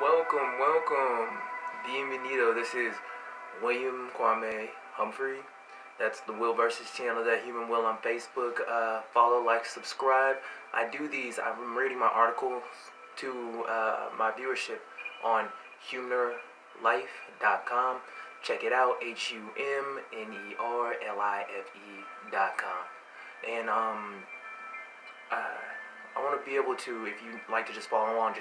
Welcome. Bienvenido. This is Williamkhumphrey. That's the Will versus channel, that Human Will on Facebook. Follow, like, subscribe. I'm reading my articles to my viewership on humnerlife.com. Check it out, HUMNERLIFE.com. And I want to be able to, if you like to just follow along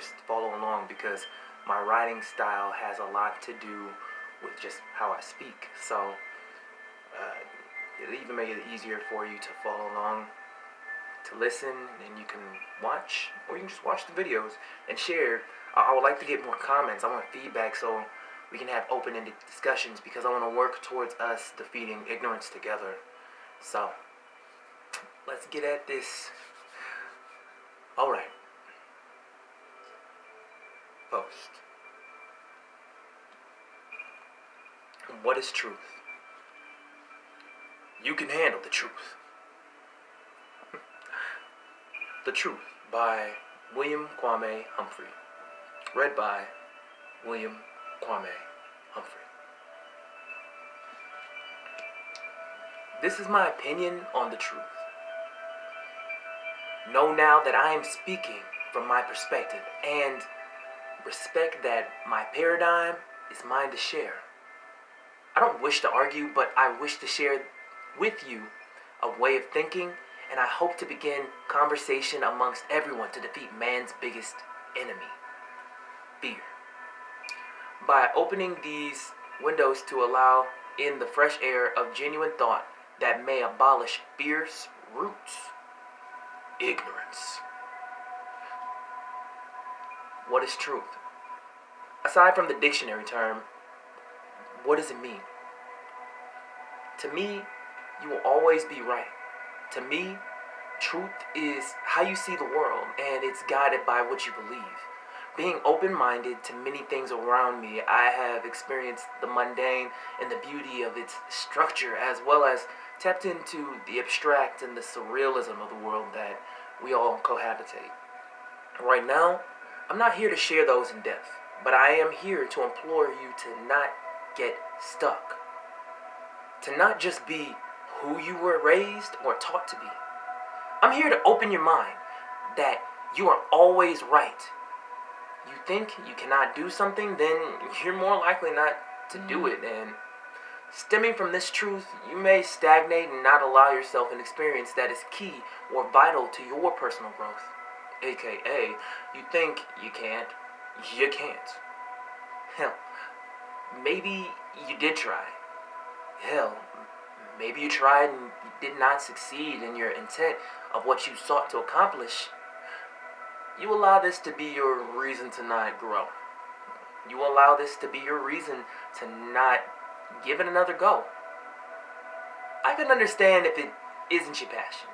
because my writing style has a lot to do with just how I speak. So it'll even make it easier for you to follow along, to listen, and you can watch, or you can just watch the videos and share. I would like to get more comments. I want feedback so we can have open-ended discussions, because I want to work towards us defeating ignorance together. So let's get at this. Alright. Post. What is truth? You can handle the truth. The Truth by Williamkhumphrey. Read by Williamkhumphrey. This is my opinion on the truth. Know now that I am speaking from my perspective, and respect that my paradigm is mine to share. I don't wish to argue, but I wish to share with you a way of thinking, and I hope to begin conversation amongst everyone to defeat man's biggest enemy, fear. By opening these windows to allow in the fresh air of genuine thought that may abolish fear's roots. Ignorance. What is truth? Aside from the dictionary term, what does it mean? To me, you will always be right. To me, truth is how you see the world, and it's guided by what you believe. Being open-minded to many things around me, I have experienced the mundane and the beauty of its structure, as well as tapped into the abstract and the surrealism of the world that we all cohabitate. Right now, I'm not here to share those in depth, but I am here to implore you to not get stuck. To not just be who you were raised or taught to be. I'm here to open your mind that you are always right. You think you cannot do something, then you're more likely not to do it, and stemming from this truth, you may stagnate and not allow yourself an experience that is key or vital to your personal growth. AKA, you think you can't. Hell, maybe you did try. Hell, maybe you tried and did not succeed in your intent of what you sought to accomplish. You allow this to be your reason to not grow. You allow this to be your reason to not give it another go. I can understand if it isn't your passion.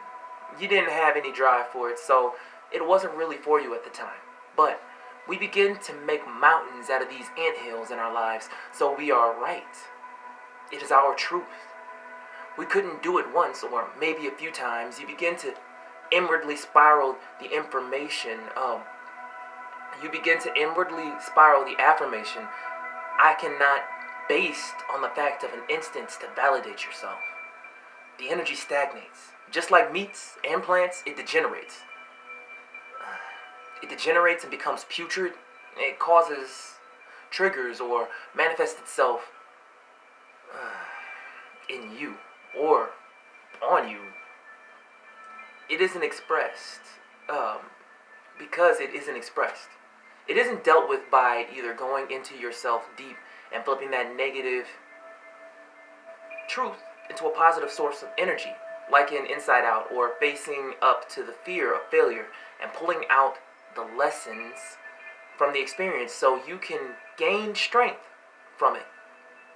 You didn't have any drive for it, so it wasn't really for you at the time. But we begin to make mountains out of these anthills in our lives, so we are right. It is our truth. We couldn't do it once or maybe a few times. You begin to inwardly spiral the information. You begin to inwardly spiral the affirmation, I cannot, based on the fact of an instance to validate yourself. The energy stagnates. Just like meats and plants, it degenerates. It degenerates and becomes putrid. It causes triggers or manifests itself in you or on you. It isn't expressed because it isn't expressed. It isn't dealt with by either going into yourself deep and flipping that negative truth into a positive source of energy, like in Inside Out, or facing up to the fear of failure and pulling out the lessons from the experience so you can gain strength from it.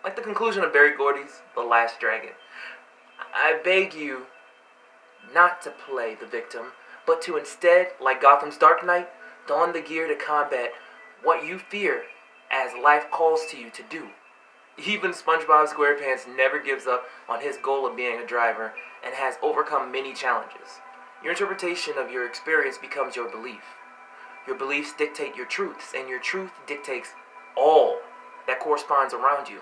Like the conclusion of Barry Gordy's The Last Dragon. I beg you not to play the victim, but to instead, like Gotham's Dark Knight, don the gear to combat what you fear as life calls to you to do. Even SpongeBob SquarePants never gives up on his goal of being a driver and has overcome many challenges. Your interpretation of your experience becomes your belief. Your beliefs dictate your truths, and your truth dictates all that corresponds around you.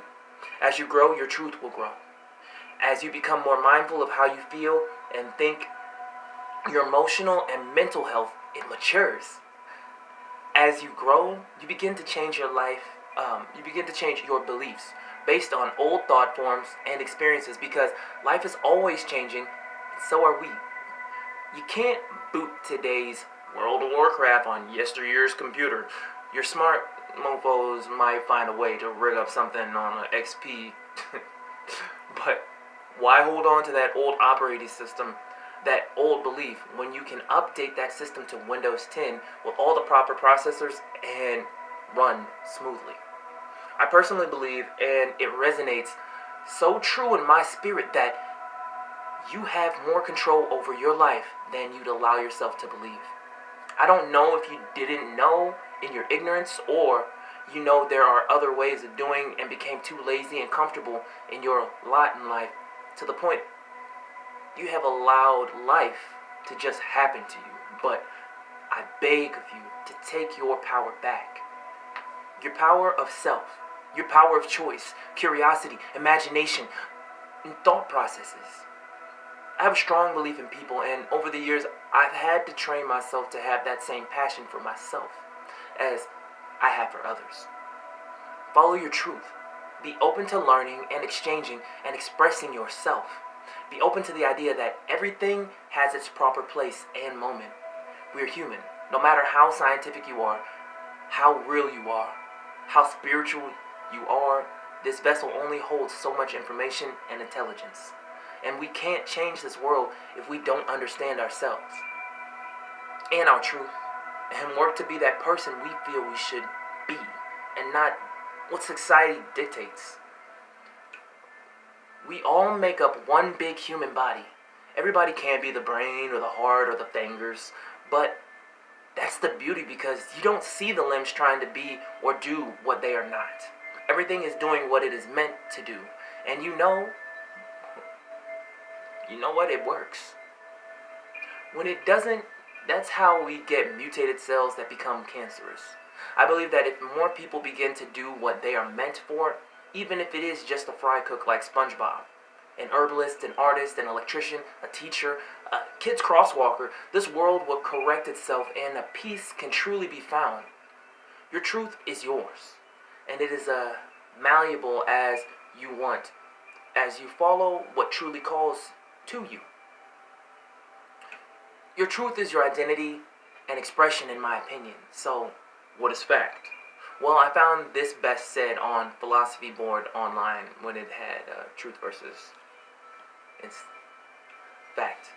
As you grow, your truth will grow. As you become more mindful of how you feel and think, your emotional and mental health, it matures. As you grow, you begin to change your life, you begin to change your beliefs based on old thought forms and experiences, because life is always changing, and so are we. You can't boot today's World of Warcraft on yesteryear's computer. Your smart mofos might find a way to rig up something on an XP. But why hold on to that old operating system, that old belief, when you can update that system to Windows 10 with all the proper processors and run smoothly? I personally believe, and it resonates so true in my spirit, that you have more control over your life than you'd allow yourself to believe. I don't know if you didn't know in your ignorance, or you know there are other ways of doing and became too lazy and comfortable in your lot in life to the point you have allowed life to just happen to you. But I beg of you to take your power back. Your power of self, your power of choice, curiosity, imagination, and thought processes. I have a strong belief in people, and over the years, I've had to train myself to have that same passion for myself as I have for others. Follow your truth. Be open to learning and exchanging and expressing yourself. Be open to the idea that everything has its proper place and moment. We're human. No matter how scientific you are, how real you are, how spiritual you are, this vessel only holds so much information and intelligence. And we can't change this world if we don't understand ourselves and our truth, and work to be that person we feel we should be, and not what society dictates. We all make up one big human body. Everybody can't be the brain or the heart or the fingers, but that's the beauty, because you don't see the limbs trying to be or do what they are not. Everything is doing what it is meant to do. And you know what? It works. When it doesn't, that's how we get mutated cells that become cancerous. I believe that if more people begin to do what they are meant for, even if it is just a fry cook like SpongeBob, an herbalist, an artist, an electrician, a teacher, a kid's crosswalker, this world will correct itself and a peace can truly be found. Your truth is yours, and it is malleable as you want, as you follow what truly calls to you. Your truth is your identity and expression, in my opinion. So, what is fact? Well, I found this best said on Philosophy Board online when it had truth versus it's fact.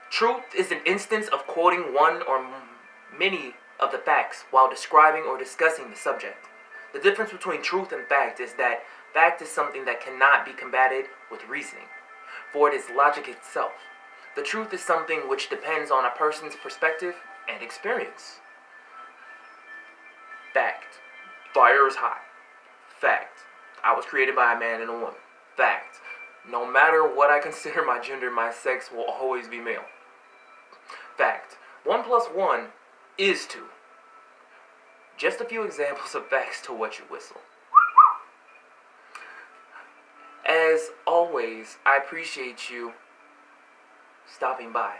Truth is an instance of quoting one or many of the facts while describing or discussing the subject. The difference between truth and fact is that fact is something that cannot be combated with reasoning, for it is logic itself. The truth is something which depends on a person's perspective and experience. Fact. Fire is hot. Fact. I was created by a man and a woman. Fact. No matter what I consider my gender, my sex will always be male. Fact. 1 plus 1 is 2. Just a few examples of facts to wet your whistle. As always, I appreciate you stopping by.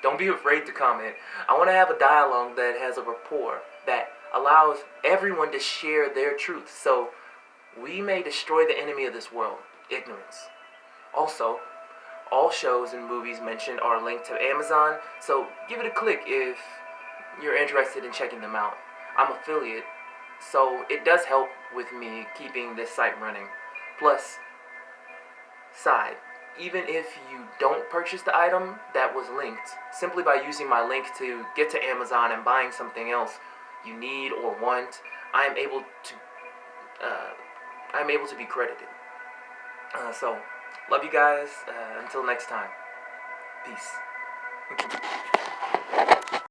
Don't be afraid to comment. I want to have a dialogue that has a rapport, that allows everyone to share their truth, so we may destroy the enemy of this world, ignorance. Also, all shows and movies mentioned are linked to Amazon, so give it a click if you're interested in checking them out. I'm affiliate, so it does help with me keeping this site running. Plus, even if you don't purchase the item that was linked, simply by using my link to get to Amazon and buying something else you need or want, I'm able to be credited. So, love you guys. Until next time, peace.